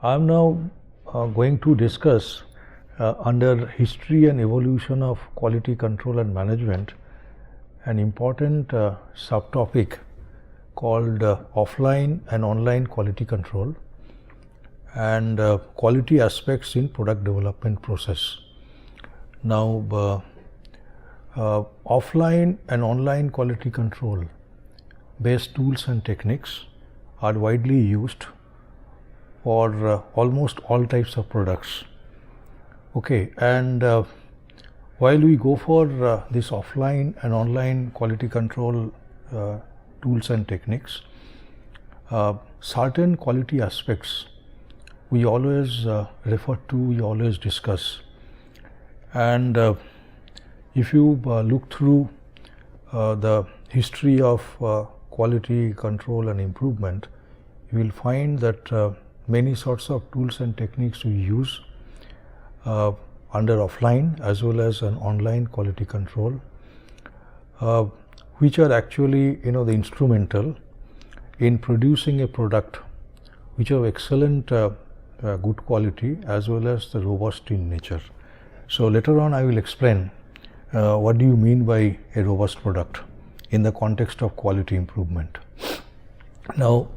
I'm now going to discuss under history and evolution of quality control and management an important subtopic called offline and online quality control and quality aspects in product development process. Now offline and online quality control based tools and techniques are widely used for almost all types of products. Okay, and while we go for this offline and online quality control tools and techniques, certain quality aspects we always refer to, we always discuss. And if you look through the history of quality control and improvement, you will find that many sorts of tools and techniques we use under offline as well as an online quality control, which are actually the instrumental in producing a product which have excellent good quality as well as the robust in nature. So later on I will explain what do you mean by a robust product in the context of quality improvement. Now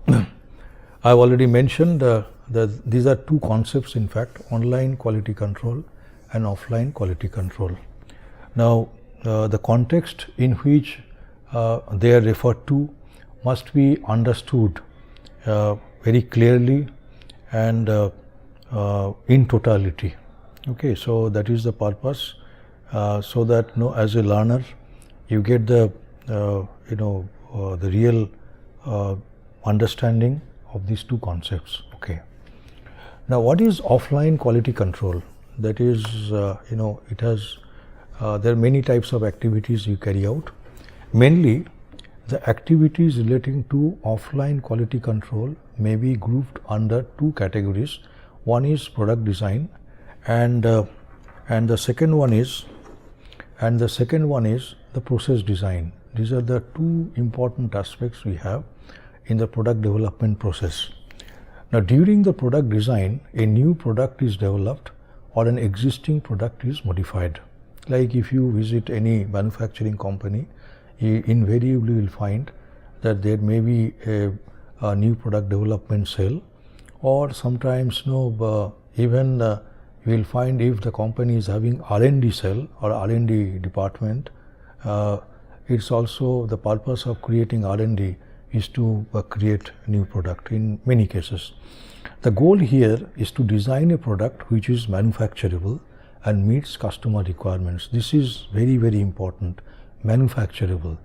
I've already mentioned that these are two concepts, in fact, online quality control and offline quality control. Now the context in which they are referred to must be understood very clearly and in totality. Okay, so that is the purpose, so that as a learner you get the the real understanding of these two concepts. Okay. Now, what is offline quality control? That is, it has there are many types of activities you carry out. Mainly, the activities relating to offline quality control may be grouped under two categories. One is product design, and the second one is the process design. These are the two important aspects we have in the product development process. Now, during the product design, a new product is developed or an existing product is modified. Like if you visit any manufacturing company, you invariably will find that there may be a new product development cell, or sometimes even you will find if the company is having R&D cell or R&D department, it's also the purpose of creating R&D is to create new product in many cases. The goal here is to design a product which is manufacturable and meets customer requirements. This is very, very important, manufacturable.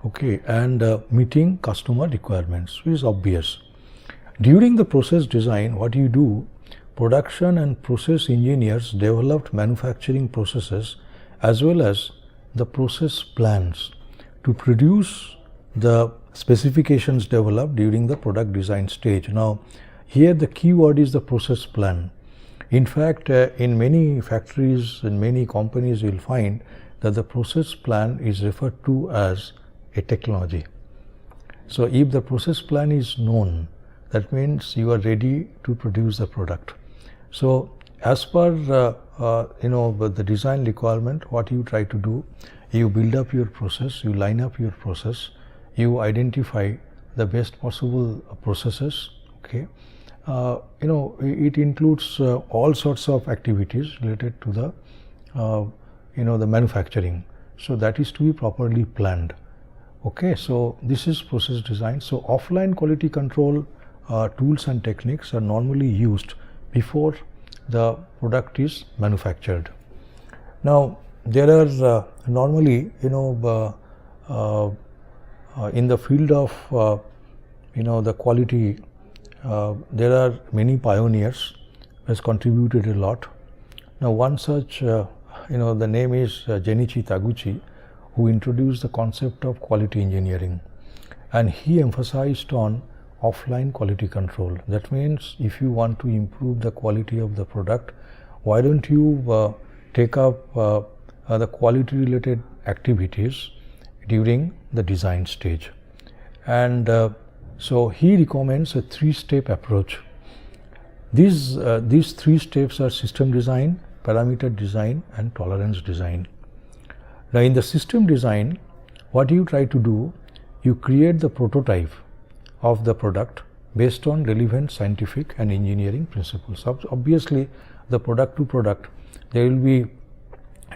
Okay, and meeting customer requirements, which is obvious. During the process design, what you do, production and process engineers developed manufacturing processes as well as the process plans to produce the specifications developed during the product design stage. Now, here the key word is the process plan. In fact, in many factories and many companies, you will find that the process plan is referred to as a technology. So, if the process plan is known, that means you are ready to produce the product. So, as per the design requirement, what you try to do, you build up your process, you line up your process, you identify the best possible processes. Okay, it includes all sorts of activities related to the the manufacturing. So that is to be properly planned. Okay, so this is process design. So offline quality control tools and techniques are normally used before the product is manufactured. Now there are normally in the field of the quality, there are many pioneers who has contributed a lot. Now one such the name is Jenichi Taguchi, who introduced the concept of quality engineering, and he emphasized on offline quality control. That means if you want to improve the quality of the product, why don't you take up the quality related activities during the design stage. And so he recommends a 3-step approach. These three steps are system design, parameter design, and tolerance design. Now, in the system design, what you try to do, you create the prototype of the product based on relevant scientific and engineering principles. Obviously, the product to product, there will be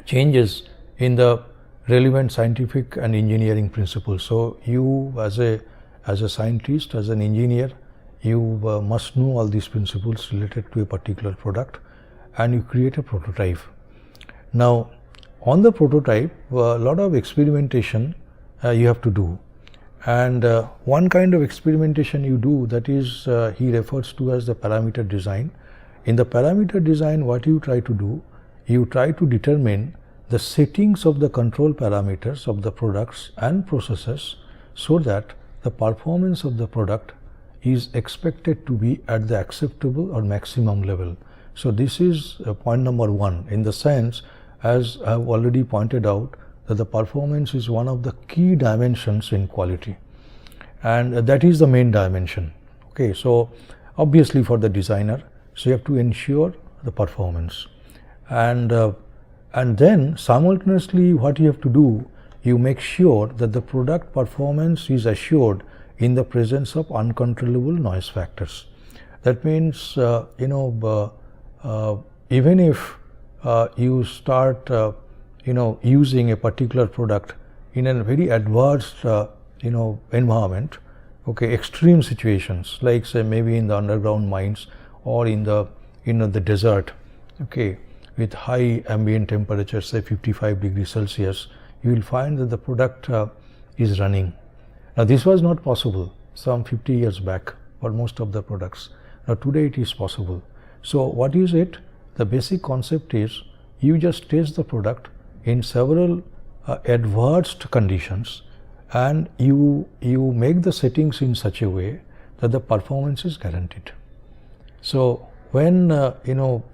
changes in the relevant scientific and engineering principles. So, you as a scientist, as an engineer, you must know all these principles related to a particular product, and you create a prototype. Now, on the prototype, a lot of experimentation you have to do, and one kind of experimentation you do, that is he refers to as the parameter design. In the parameter design, what you try to do, you try to determine the settings of the control parameters of the products and processes so that the performance of the product is expected to be at the acceptable or maximum level. So, this is point number one, in the sense, as I have already pointed out, that the performance is one of the key dimensions in quality, and that is the main dimension. Okay, so obviously for the designer, so you have to ensure the performance, and then simultaneously what you have to do, you make sure that the product performance is assured in the presence of uncontrollable noise factors. That means even if you start using a particular product in a very adverse environment, okay, extreme situations, like say maybe in the underground mines or in the the desert, okay, with high ambient temperature, say 55 degrees Celsius, you will find that the product is running. Now, this was not possible some 50 years back for most of the products. Now, today it is possible. So, what is it? The basic concept is you just test the product in several adverse conditions, and you make the settings in such a way that the performance is guaranteed. So, when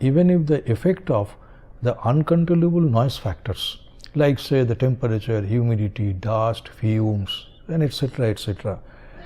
even if the effect of the uncontrollable noise factors, like say the temperature, humidity, dust, fumes, and etc.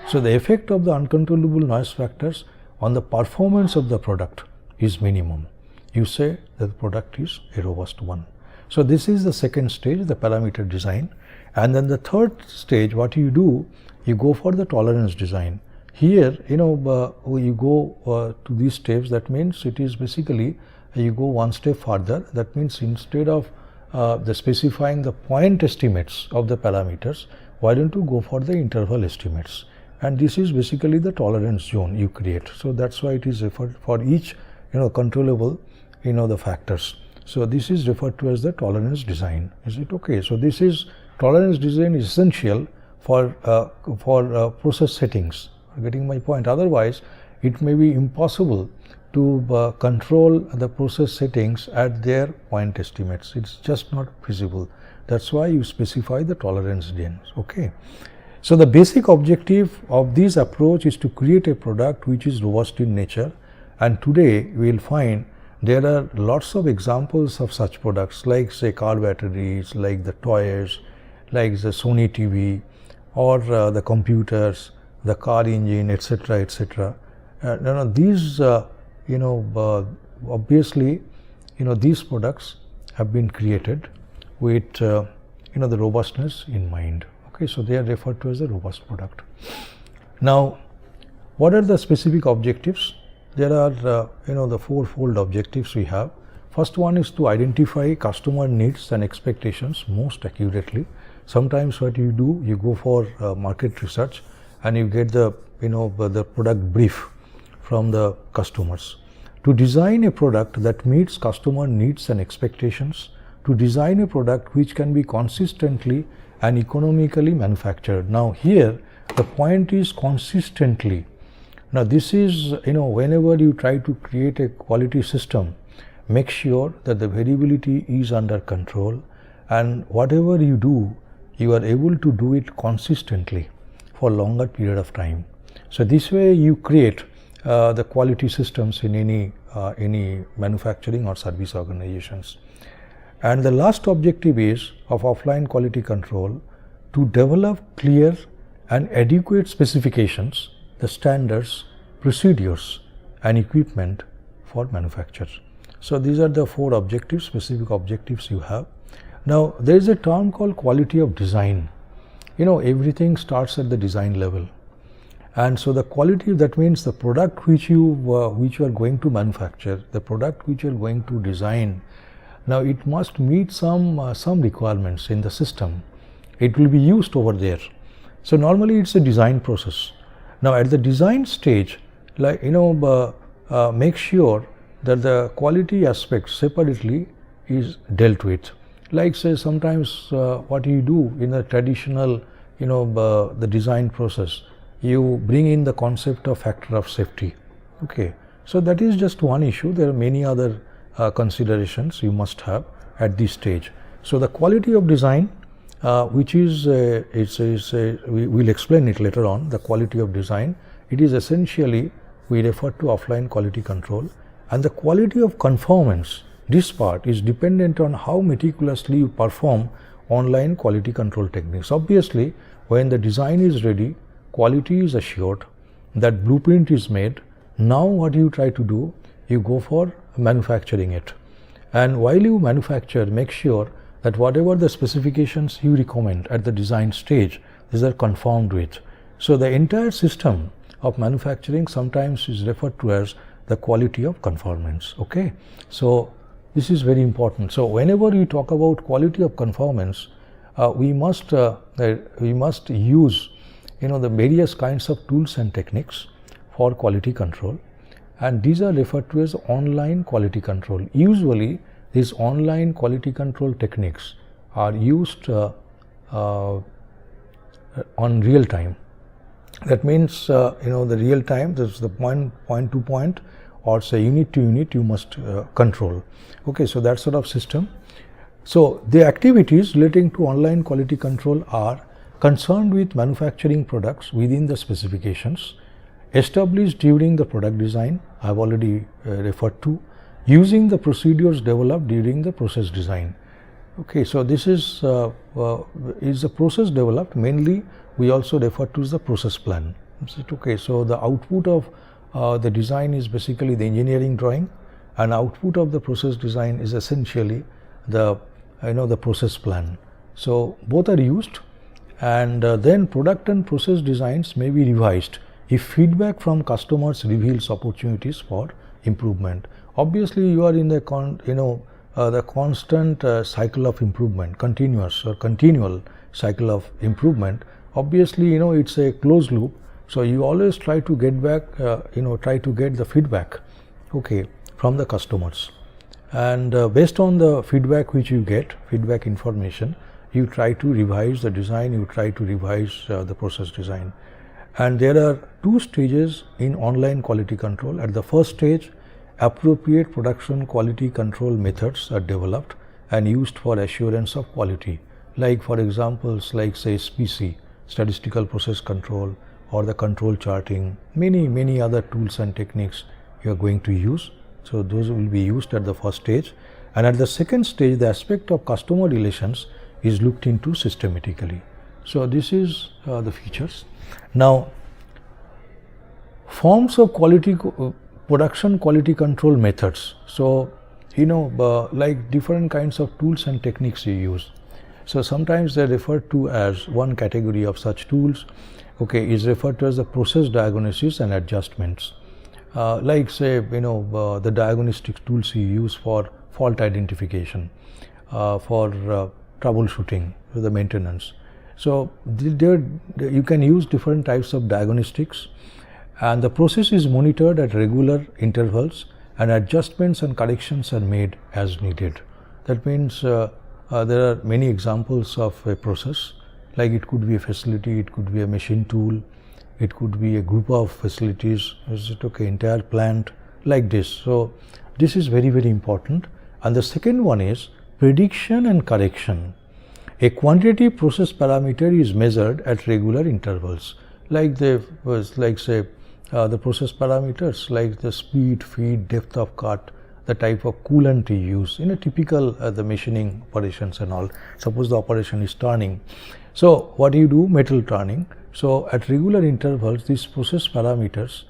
So, the effect of the uncontrollable noise factors on the performance of the product is minimum. You say that the product is a robust one. So, this is the second stage, the parameter design. And then the third stage, what you do, you go for the tolerance design. Here, you go to these steps. That means it is basically you go one step further. That means instead of the specifying the point estimates of the parameters, why don't you go for the interval estimates? And this is basically the tolerance zone you create. So, that's why it is referred for each controllable the factors. So, this is referred to as the tolerance design. Is it okay? So, this is tolerance design is essential for process settings. Getting my point? Otherwise, it may be impossible to control the process settings at their point estimates. It's just not feasible. That's why you specify the tolerance zones. Okay. So, the basic objective of this approach is to create a product which is robust in nature, and today we will find there are lots of examples of such products, like say car batteries, like the toys, like the Sony TV, or the computers, the car engine, etc. These obviously these products have been created with the robustness in mind. Okay, so they are referred to as a robust product. Now, what are the specific objectives? There are the fourfold objectives we have. First one is to identify customer needs and expectations most accurately. Sometimes what you do, you go for market research and you get the the product brief from the customers. To design a product that meets customer needs and expectations, to design a product which can be consistently and economically manufactured. Now, here the point is consistently. Now, this is whenever you try to create a quality system, make sure that the variability is under control, and whatever you do, you are able to do it consistently for longer period of time. So, this way you create the quality systems in any manufacturing or service organizations. And the last objective is of offline quality control to develop clear and adequate specifications, the standards, procedures and equipment for manufacture. So these are the 4 objectives, specific objectives you have. Now there is a term called quality of design. Everything starts at the design level, and so the quality, that means the product which you are going to manufacture, the product which you are going to design, now it must meet some requirements in the system. It will be used over there. So normally it's a design process. Now at the design stage, make sure that the quality aspect separately is dealt with. Like say sometimes what you do in a traditional the design process, you bring in the concept of factor of safety. Okay, so that is just one issue. There are many other considerations you must have at this stage. So the quality of design, which is we will explain it later on. The quality of design, it is essentially, we refer to offline quality control, and the quality of conformance, this part is dependent on how meticulously you perform online quality control techniques. Obviously, when the design is ready, quality is assured, that blueprint is made. Now what you try to do, you go for manufacturing it, and while you manufacture, make sure that whatever the specifications you recommend at the design stage, these are conformed with. So the entire system of manufacturing sometimes is referred to as the quality of conformance. Okay, so this is very important. So whenever we talk about quality of conformance, we must use the various kinds of tools and techniques for quality control, and these are referred to as online quality control. Usually these online quality control techniques are used on real time. That means the real time, this is the point to point, or say unit to unit you must control. Okay, so that sort of system. So the activities relating to online quality control are concerned with manufacturing products within the specifications, established during the product design, I have already referred to, using the procedures developed during the process design. Okay, so this is the process developed, mainly we also refer to as the process plan. Okay, so the output of the design is basically the engineering drawing, and output of the process design is essentially the the process plan. So both are used, and then product and process designs may be revised if feedback from customers reveals opportunities for improvement. Obviously, you are in the the constant cycle of improvement, continuous or continual cycle of improvement. Obviously, it's a closed loop. So you always try to get back, try to get the feedback, okay, from the customers, and based on the feedback which you get, feedback information, you try to revise the design, you try to revise the process design. And there are 2 stages in online quality control. At the first stage, appropriate production quality control methods are developed and used for assurance of quality, like for examples like say SPC, statistical process control, or the control charting, many other tools and techniques you are going to use. So those will be used at the first stage, and at the second stage the aspect of customer relations is looked into systematically. So this is the features. Now forms of quality production quality control methods. So like different kinds of tools and techniques you use. So sometimes they are referred to as one category of such tools, okay, is referred to as the process diagnosis and adjustments. Like say the diagnostic tools you use for fault identification, for troubleshooting, for the maintenance. So you can use different types of diagnostics, and the process is monitored at regular intervals, and adjustments and corrections are made as needed. That means there are many examples of a process, like it could be a facility, it could be a machine tool, it could be a group of facilities, is it okay, entire plant, like this. So this is very important. And the second one is prediction and correction. A quantitative process parameter is measured at regular intervals, like say the process parameters like the speed, feed, depth of cut, the type of coolant you use in a typical the machining operations and all. Suppose the operation is turning. So what you do, metal turning. So at regular intervals, these process parameters,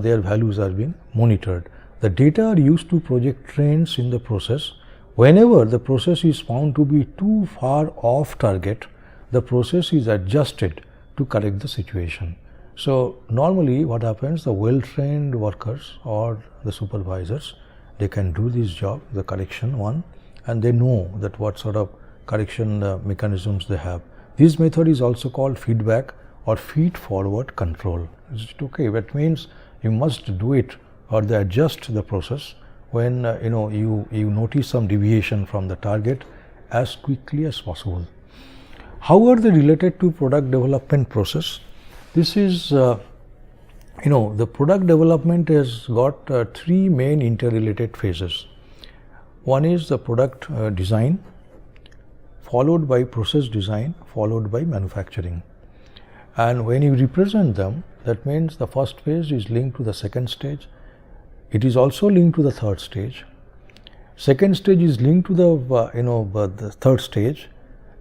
their values are being monitored. The data are used to project trends in the process. Whenever the process is found to be too far off target, the process is adjusted to correct the situation. So normally what happens, the well-trained workers or the supervisors, they can do this job, the correction one, and they know that what sort of correction mechanisms they have. This method is also called feedback or feed-forward control. Is it okay? That means you must do it or they adjust the process when you notice some deviation from the target as quickly as possible. How are they related to product development process? This is the product development has got three main interrelated phases. One is the product design, followed by process design, followed by manufacturing. And when you represent them, that means the first phase is linked to the second stage. It is also linked to the third stage. Second stage is linked to the third stage,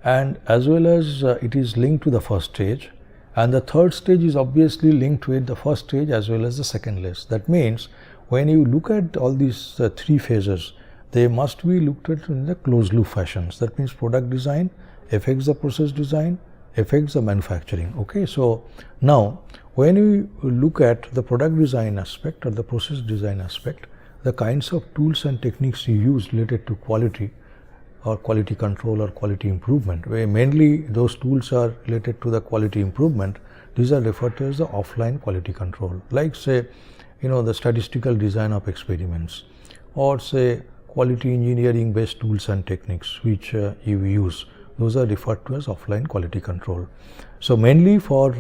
and as well as it is linked to the first stage. And the third stage is obviously linked with the first stage as well as the second stage. That means when you look at all these three phases, they must be looked at in the closed loop fashions. That means product design affects the process design, affects the manufacturing. Okay, so now when you look at the product design aspect or the process design aspect, the kinds of tools and techniques you use related to quality or quality control or quality improvement, where mainly those tools are related to the quality improvement. These are referred to as the offline quality control, like say the statistical design of experiments, or say quality engineering based tools and techniques which you use. Those are referred to as offline quality control. So mainly for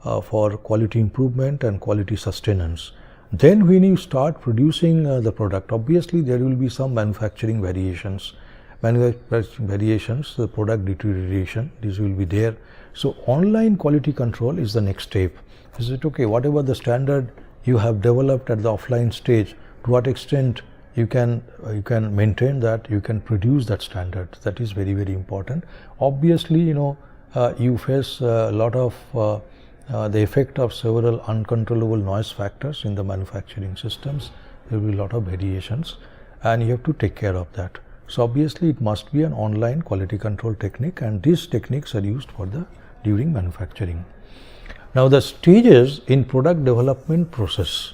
quality improvement and quality sustenance. Then when you start producing the product, obviously there will be some manufacturing variations. The product deterioration, this will be there. So online quality control is the next step. Is it okay? Whatever the standard you have developed at the offline stage, to what extent you can maintain that, you can produce that standard. That is very, very important. Obviously, you face a lot of the effect of several uncontrollable noise factors in the manufacturing systems. There will be a lot of variations, and you have to take care of that. So obviously it must be an online quality control technique, and these techniques are used during manufacturing. Now the stages in product development process.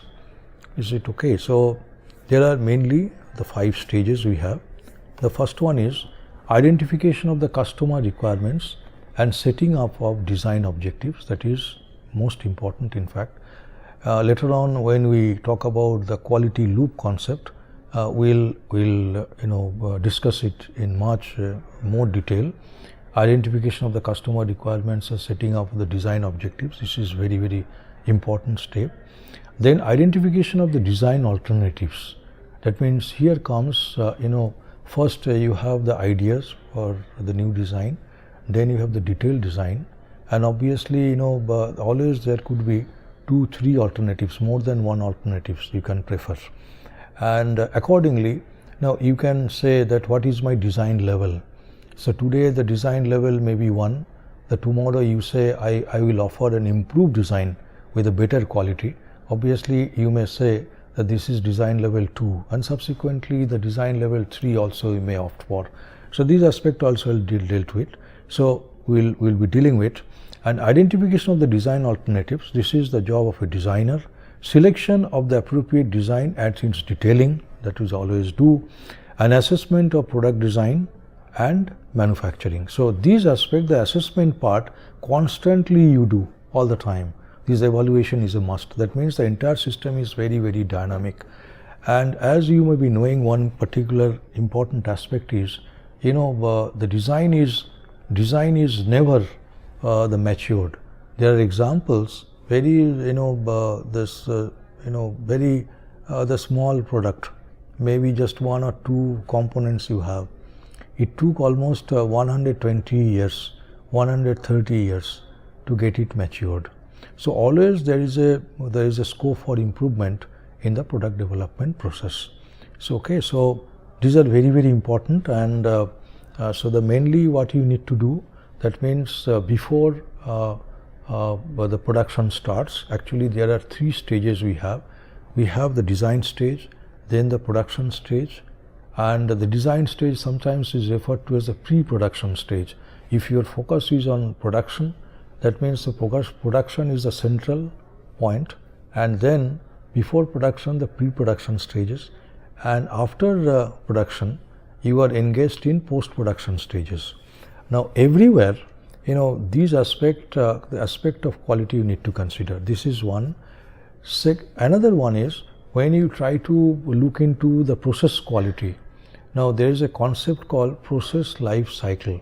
Is it okay? So there are mainly the 5 stages we have. The first one is identification of the customer requirements and setting up of design objectives. That is most important, in fact. Later on, when we talk about the quality loop concept, we'll discuss it in much more detail. Identification of the customer requirements and setting up the design objectives. This is very, very important step. Then identification of the design alternatives. That means here comes first you have the ideas for the new design, then you have the detailed design, and obviously always there could be 2-3 alternatives, more than one alternatives you can prefer. And accordingly, now you can say that what is my design level. So today the design level may be 1, the tomorrow you say I will offer an improved design with a better quality. Obviously you may say that this is design level 2, and subsequently the design level 3 also you may opt for. So these aspects also will be dealt with. So we'll be dealing with. And identification of the design alternatives. This is the job of a designer. Selection of the appropriate design at its detailing, that is always do, an assessment of product design and manufacturing. So these aspects, the assessment part, constantly you do all the time. This evaluation is a must. That means the entire system is very, very dynamic. And as you may be knowing, one particular important aspect is, the design is never the matured. There are examples. The small product, maybe just 1 or 2 components you have. It took almost 120 years, 130 years to get it matured. So always there is a scope for improvement in the product development process. So so these are very, very important, and so the mainly what you need to do, that means before the production starts, actually there are 3 stages we have. We have the design stage, then the production stage, and the design stage sometimes is referred to as the pre-production stage. If your focus is on production, that means the production is the central point, and then before production the pre-production stages, and after production you are engaged in post-production stages. Now everywhere, these the aspect of quality you need to consider. This is one. Another one is when you try to look into the process quality. Now there is a concept called process life cycle.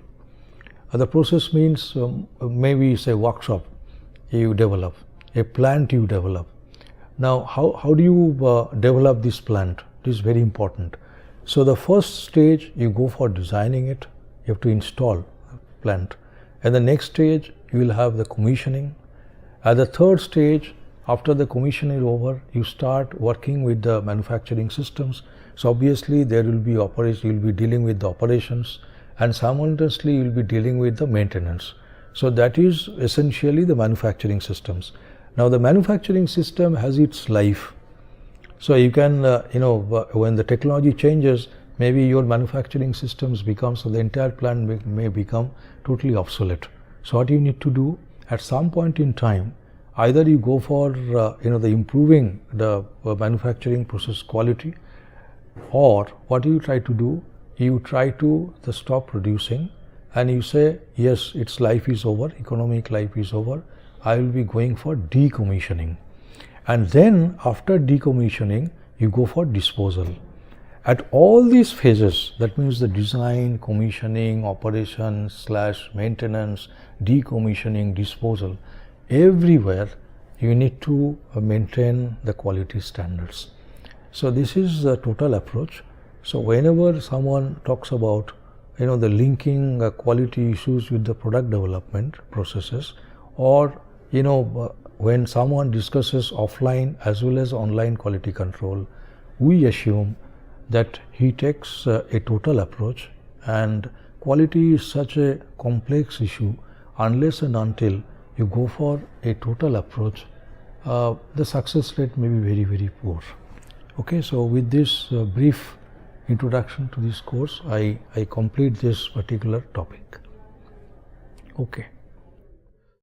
The process means maybe it's a workshop you develop, a plant you develop. Now how do you develop this plant? This is very important. So the first stage you go for designing it, you have to install a plant. At the next stage you will have the commissioning. At the third stage, after the commissioning is over, you start working with the manufacturing systems. So obviously there will be operation, you will be dealing with the operations, and simultaneously you will be dealing with the maintenance. So that is essentially the manufacturing systems. Now the manufacturing system has its life. So you can, when the technology changes, maybe your manufacturing systems become, so the entire plant may become totally obsolete. So what you need to do at some point in time, either you go for the improving the manufacturing process quality, or what you try to do, you try to stop producing and you say, yes, its life is over, economic life is over, I will be going for decommissioning. And then after decommissioning you go for disposal. At all these phases, that means the design, commissioning, operations / maintenance, decommissioning, disposal, everywhere you need to maintain the quality standards. So this is the total approach. So whenever someone talks about the linking quality issues with the product development processes, or when someone discusses offline as well as online quality control, we assume that he takes a total approach, and quality is such a complex issue. Unless and until you go for a total approach, the success rate may be very, very poor. Okay, so with this brief introduction to this course, I complete this particular topic. Okay.